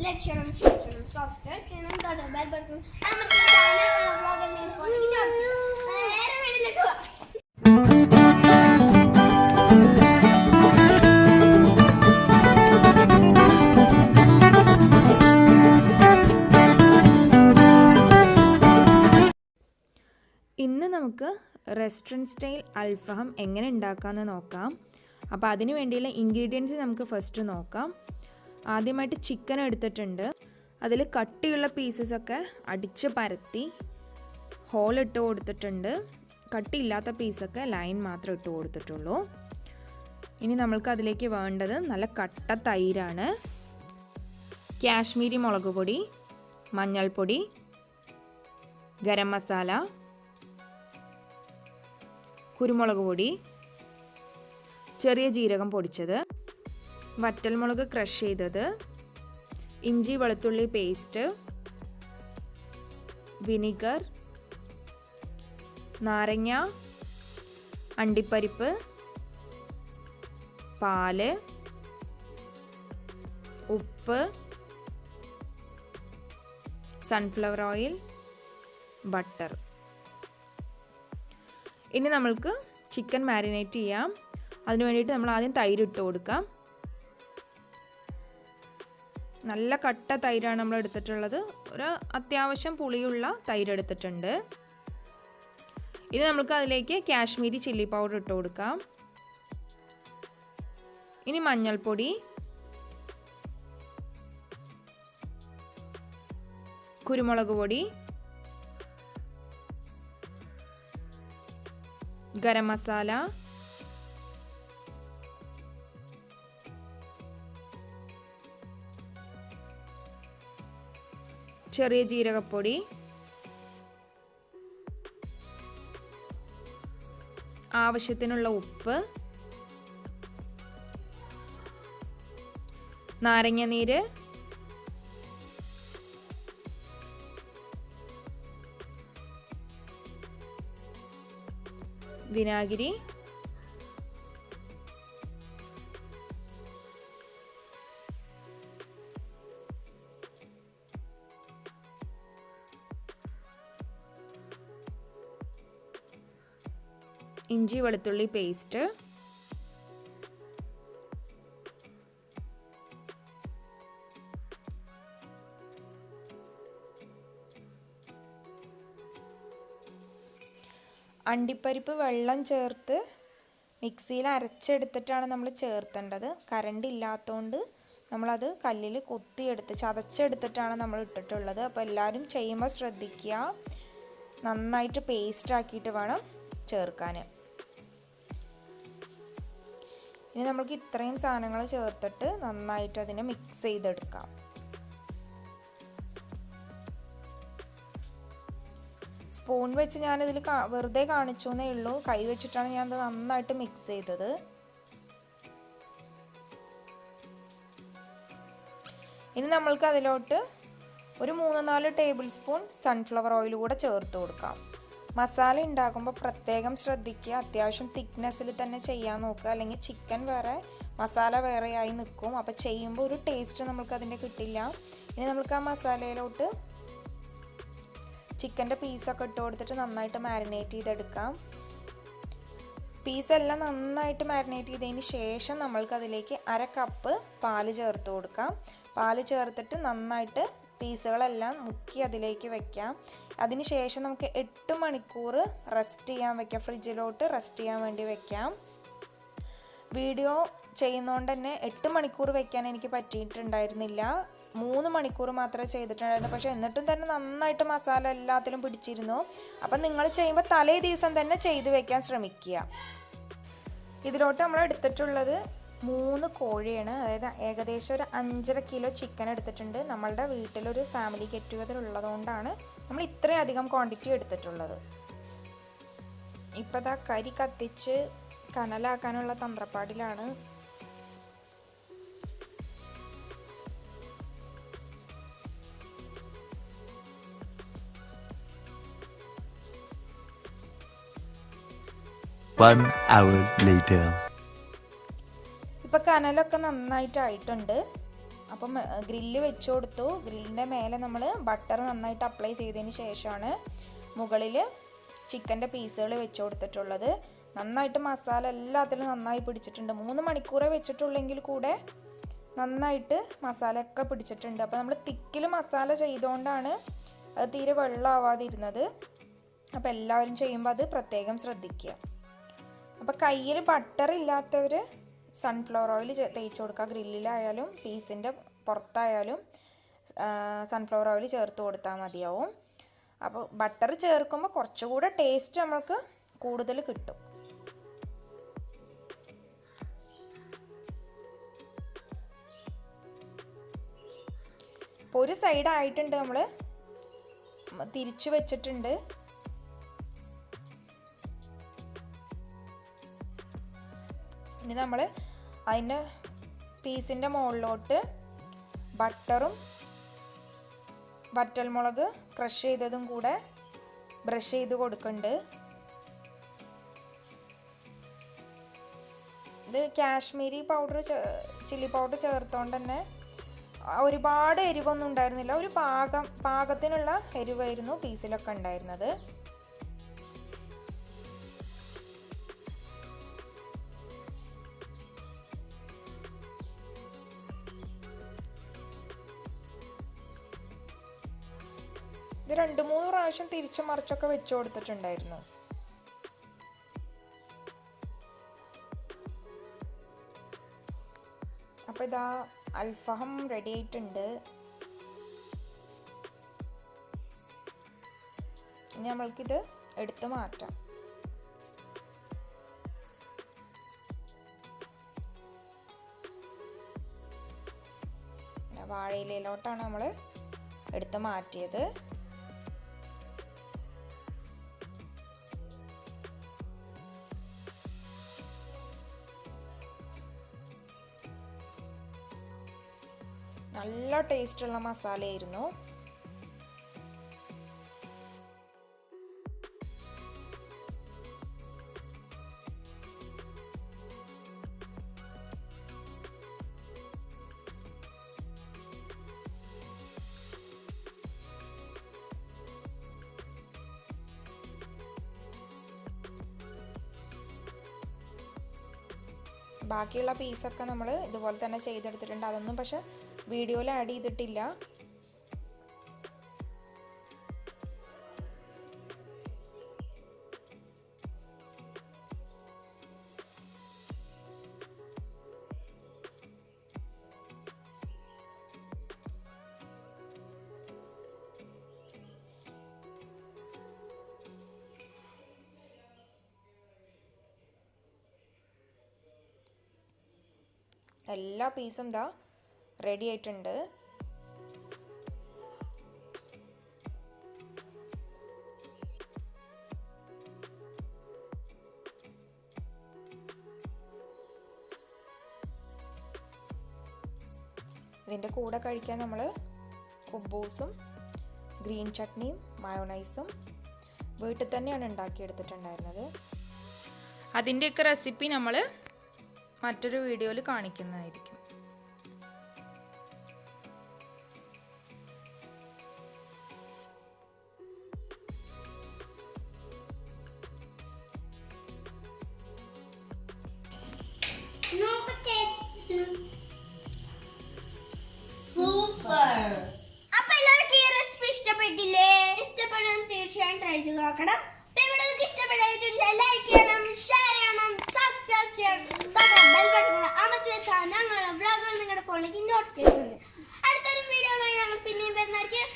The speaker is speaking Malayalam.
ലൈക്ക് ചെയ്യണം, ഷെയർ ചെയ്യണം, സബ്സ്ക്രൈബ് ചെയ്യണം, തൊട്ട് ബെൽ ബട്ടൺ അമർത്തി നേരെ വീട്ടിലേക്ക് പോവാം. ഇന്ന് നമുക്ക് റെസ്റ്റോറൻറ്റ് സ്റ്റൈൽ അൽഫഹം എങ്ങനെ ഉണ്ടാക്കാമെന്ന് നോക്കാം. അപ്പോൾ അതിന് വേണ്ടിയുള്ള ഇൻഗ്രീഡിയൻസ് നമുക്ക് ഫസ്റ്റ് നോക്കാം. ആദ്യമായിട്ട് ചിക്കൻ എടുത്തിട്ടുണ്ട്. അതിൽ കട്ടിയുള്ള പീസസൊക്കെ അടിച്ച് പരത്തി ഹോളിട്ട് കൊടുത്തിട്ടുണ്ട്. കട്ടിയില്ലാത്ത പീസൊക്കെ ലൈൻ മാത്രം ഇട്ട് കൊടുത്തിട്ടുള്ളൂ. ഇനി നമ്മൾക്ക് അതിലേക്ക് വേണ്ടത് നല്ല കട്ട തൈരാണ്, കാശ്മീരി മുളക് പൊടി, മഞ്ഞൾപ്പൊടി, ഗരം മസാല, കുരുമുളക് പൊടി, ചെറിയ ജീരകം പൊടിച്ചത്, വറ്റൽമുളക് ക്രഷ് ചെയ്തത്, ഇഞ്ചി വെളുത്തുള്ളി പേസ്റ്റ്, വിനിഗർ, നാരങ്ങ, അണ്ടിപ്പരിപ്പ്, പാല്, ഉപ്പ്, സൺഫ്ലവർ ഓയിൽ, ബട്ടർ. ഇനി നമ്മൾക്ക് ചിക്കൻ മാരിനേറ്റ് ചെയ്യാം. അതിന് വേണ്ടിയിട്ട് നമ്മൾ ആദ്യം തൈര് ഇട്ട് കൊടുക്കാം. നല്ല കട്ട തൈരാണ് നമ്മൾ എടുത്തിട്ടുള്ളത്. ഒരു അത്യാവശ്യം പുളിയുള്ള തൈര് എടുത്തിട്ടുണ്ട്. ഇനി നമുക്ക് അതിലേക്ക് കാശ്മീരി ചില്ലി പൗഡർ ഇട്ട് കൊടുക്കാം. ഇനി മഞ്ഞൾപ്പൊടി, കുരുമുളക് പൊടി, ഗരം മസാല, ചെറിയ ജീരകപ്പൊടി, ആവശ്യത്തിനുള്ള ഉപ്പ്, നാരങ്ങാനീര്, വിനാഗിരി, ഇഞ്ചി വെളുത്തുള്ളി പേസ്റ്റ്, അണ്ടിപ്പരിപ്പ് വെള്ളം ചേർത്ത് മിക്സിയിൽ അരച്ചെടുത്തിട്ടാണ് നമ്മൾ ചേർത്തേണ്ടത്. കറണ്ട് ഇല്ലാത്തതുകൊണ്ട് നമ്മളത് കല്ലിൽ കൊത്തിയെടുത്ത് ചതച്ചെടുത്തിട്ടാണ് നമ്മൾ ഇട്ടിട്ടുള്ളത്. അപ്പോൾ എല്ലാവരും ചെയ്യുമ്പോൾ ശ്രദ്ധിക്കുക, നന്നായിട്ട് പേസ്റ്റ് ആക്കിയിട്ട് വേണം ചേർക്കാൻ. ഇനി നമുക്ക് ഇത്രയും സാധനങ്ങൾ ചേർത്തിട്ട് നന്നായിട്ട് അതിനെ മിക്സ് ചെയ്തെടുക്കാം. സ്പൂൺ വെച്ച് ഞാനിതിൽ വെറുതെ കാണിച്ചു എന്നേ ഉള്ളൂ. കൈ വെച്ചിട്ടാണ് ഞാനത് നന്നായിട്ട് മിക്സ് ചെയ്തത്. ഇനി നമ്മൾക്ക് അതിലോട്ട് ഒരു 3-4 ടേബിൾ സ്പൂൺ സൺഫ്ലവർ ഓയിൽ കൂടെ ചേർത്ത് കൊടുക്കാം. മസാല ഉണ്ടാക്കുമ്പോൾ പ്രത്യേകം ശ്രദ്ധിക്കുക, അത്യാവശ്യം തിക്നെസ്സിൽ തന്നെ ചെയ്യാൻ നോക്കുക, അല്ലെങ്കിൽ ചിക്കൻ വേറെ മസാല വേറെയായി നിൽക്കും. അപ്പോൾ ചെയ്യുമ്പോൾ ഒരു ടേസ്റ്റ് നമുക്ക് അതിൻ്റെ കിട്ടില്ല. ഇനി നമുക്ക് ആ മസാലയിലോട്ട് ചിക്കൻ്റെ പീസൊക്കെ ഇട്ട് കൊടുത്തിട്ട് നന്നായിട്ട് മാരിനേറ്റ് ചെയ്തെടുക്കാം. പീസെല്ലാം നന്നായിട്ട് മാരിനേറ്റ് ചെയ്തതിന് ശേഷം നമ്മൾക്കതിലേക്ക് 1/2 കപ്പ് പാല് ചേർത്ത് കൊടുക്കാം. പാല് ചേർത്തിട്ട് നന്നായിട്ട് പീസുകളെല്ലാം മുക്കി അതിലേക്ക് വെക്കാം. അതിന് ശേഷം നമുക്ക് 8 മണിക്കൂർ റെസ്റ്റ് ചെയ്യാൻ വെക്കാം, ഫ്രിഡ്ജിലോട്ട് റെസ്റ്റ് ചെയ്യാൻ വേണ്ടി വെക്കാം. വീഡിയോ ചെയ്യുന്നതുകൊണ്ട് തന്നെ 8 മണിക്കൂർ വെക്കാൻ എനിക്ക് പറ്റിയിട്ടുണ്ടായിരുന്നില്ല. 3 മണിക്കൂർ മാത്രമേ ചെയ്തിട്ടുണ്ടായിരുന്നു. പക്ഷേ എന്നിട്ടും തന്നെ നന്നായിട്ട് മസാല എല്ലാത്തിലും പിടിച്ചിരുന്നു. അപ്പം നിങ്ങൾ ചെയ്യുമ്പോൾ തലേ ദിവസം തന്നെ ചെയ്ത് വെക്കാൻ ശ്രമിക്കുക. ഇതിലോട്ട് നമ്മൾ എടുത്തിട്ടുള്ളത് 3 കോഴിയാണ്. അതായത് ഏകദേശം ഒരു 5.5 കിലോ ചിക്കൻ എടുത്തിട്ടുണ്ട്. നമ്മളുടെ വീട്ടിലൊരു ഫാമിലി ഗെറ്റ് ടുഗദർ ഉള്ളതുകൊണ്ടാണ് നമ്മൾ ഇത്രയും അധികം ക്വാണ്ടിറ്റി എടുത്തിട്ടുള്ളത്. ഇപ്പം ദാ കരി കത്തിച്ച് കനലാക്കാനുള്ള തന്ത്രപ്പാടിലാണ്. One hour later. ഇപ്പോൾ കനലൊക്കെ നന്നായിട്ടായിട്ടുണ്ട്. അപ്പം ഗ്രില്ല് വെച്ച് കൊടുത്തു. ഗ്രില്ലിൻ്റെ മേലെ നമ്മൾ ബട്ടർ നന്നായിട്ട് അപ്ലൈ ചെയ്തതിന് ശേഷമാണ് മുകളിൽ ചിക്കൻ്റെ പീസുകൾ വെച്ച് കൊടുത്തിട്ടുള്ളത്. നന്നായിട്ട് മസാല എല്ലാത്തിലും നന്നായി പിടിച്ചിട്ടുണ്ട്. 3 മണിക്കൂറേ വെച്ചിട്ടുള്ളെങ്കിൽ കൂടെ നന്നായിട്ട് മസാലയൊക്കെ പിടിച്ചിട്ടുണ്ട്. അപ്പോൾ നമ്മൾ തിക്കിൽ മസാല ചെയ്തുകൊണ്ടാണ് അത് തീരെ വെള്ളമാവാതിരുന്നത്. അപ്പോൾ എല്ലാവരും ചെയ്യുമ്പോൾ അത് പ്രത്യേകം ശ്രദ്ധിക്കുക. അപ്പോൾ കയ്യിൽ ബട്ടർ ഇല്ലാത്തവർ സൺഫ്ലവർ ഓയിൽ തേച്ച് കൊടുക്കുക. ഗ്രില്ലിലായാലും പീസിൻ്റെ പുറത്തായാലും സൺഫ്ലവർ ഓയിൽ ചേർത്ത് കൊടുത്താൽ മതിയാവും. അപ്പോൾ ബട്ടർ ചേർക്കുമ്പോൾ കുറച്ചുകൂടെ ടേസ്റ്റ് നമ്മൾക്ക് കൂടുതൽ കിട്ടും. ഇപ്പോൾ ഒരു സൈഡ് ആയിട്ടുണ്ട്, നമ്മൾ തിരിച്ചു വെച്ചിട്ടുണ്ട്. ഇനി നമ്മൾ അതിൻ്റെ പീസിൻ്റെ മുകളിലോട്ട് ബട്ടറും വറ്റൽമുളക് ക്രഷ് ചെയ്തതും കൂടെ ബ്രഷ് ചെയ്ത് കൊടുക്കുന്നുണ്ട്. ഇത് കാശ്മീരി പൗഡർ ചില്ലി പൗഡർ ചേർത്തോണ്ട് തന്നെ ഒരുപാട് എരിവൊന്നും ഉണ്ടായിരുന്നില്ല. ഒരു പാകത്തിനുള്ള എരിവായിരുന്നു പീസിലൊക്കെ ഉണ്ടായിരുന്നത്. ഇത് 2-3 പ്രാവശ്യം തിരിച്ചു മറിച്ചൊക്കെ വെച്ച് കൊടുത്തിട്ടുണ്ടായിരുന്നു. അപ്പോൾ ഇതാ അൽഫഹം റെഡി ആയിട്ടുണ്ട്. ഇനി നമ്മൾക്കിത് എടുത്ത് മാറ്റാം. വാഴയിലയിലോട്ടാണ് നമ്മൾ എടുത്ത് മാറ്റിയത്. നല്ല ടേസ്റ്റുള്ള മസാലയായിരുന്നു. ബാക്കിയുള്ള പീസൊക്കെ നമ്മൾ ഇതുപോലെ തന്നെ ചെയ്തെടുത്തിട്ടുണ്ട്. അതൊന്നും പക്ഷെ വീഡിയോയിൽ ആഡ് ചെയ്തിട്ടില്ല. എല്ലാ പീസും ദാ റെഡി ആയിട്ടുണ്ട്. ഇതിൻ്റെ കൂടെ കഴിക്കാൻ നമ്മൾ കുബൂസും ഗ്രീൻ ചട്നിയും മയോണൈസും വീട്ടിൽ തന്നെയാണ് ഉണ്ടാക്കിയെടുത്തിട്ടുണ്ടായിരുന്നത്. അതിൻ്റെയൊക്കെ റെസിപ്പി നമ്മൾ മറ്റൊരു വീഡിയോയിൽ കാണിക്കുന്നതായിരിക്കും. സൂപ്പർ. അപ്പൊ എല്ലാവർക്കും ഈ റെസിപ്പി ഇഷ്ടപ്പെട്ടില്ലേ? ഇഷ്ടപ്പെടാൻ തീർച്ചയായും ട്രൈ ചെയ്ത് നോക്കണം. ഇവിടെ ഇഷ്ടപ്പെട്ടാൽ ലൈക്ക് ചെയ്യണം, ഷെയർ ചെയ്യണം, സബ്സ്ക്രൈബ് ചെയ്യണം, ബെൽ ബട്ടൺ അമർത്തി വെച്ചാൽ ഞങ്ങളുടെ വ്ളോഗുകൾ നിങ്ങളുടെ ഫോണിലേക്ക് നോട്ടിഫിക്കേഷൻ. അടുത്തൊരു വീഡിയോ ഞങ്ങൾ പിന്നെയും വരുന്നതായിരിക്കും.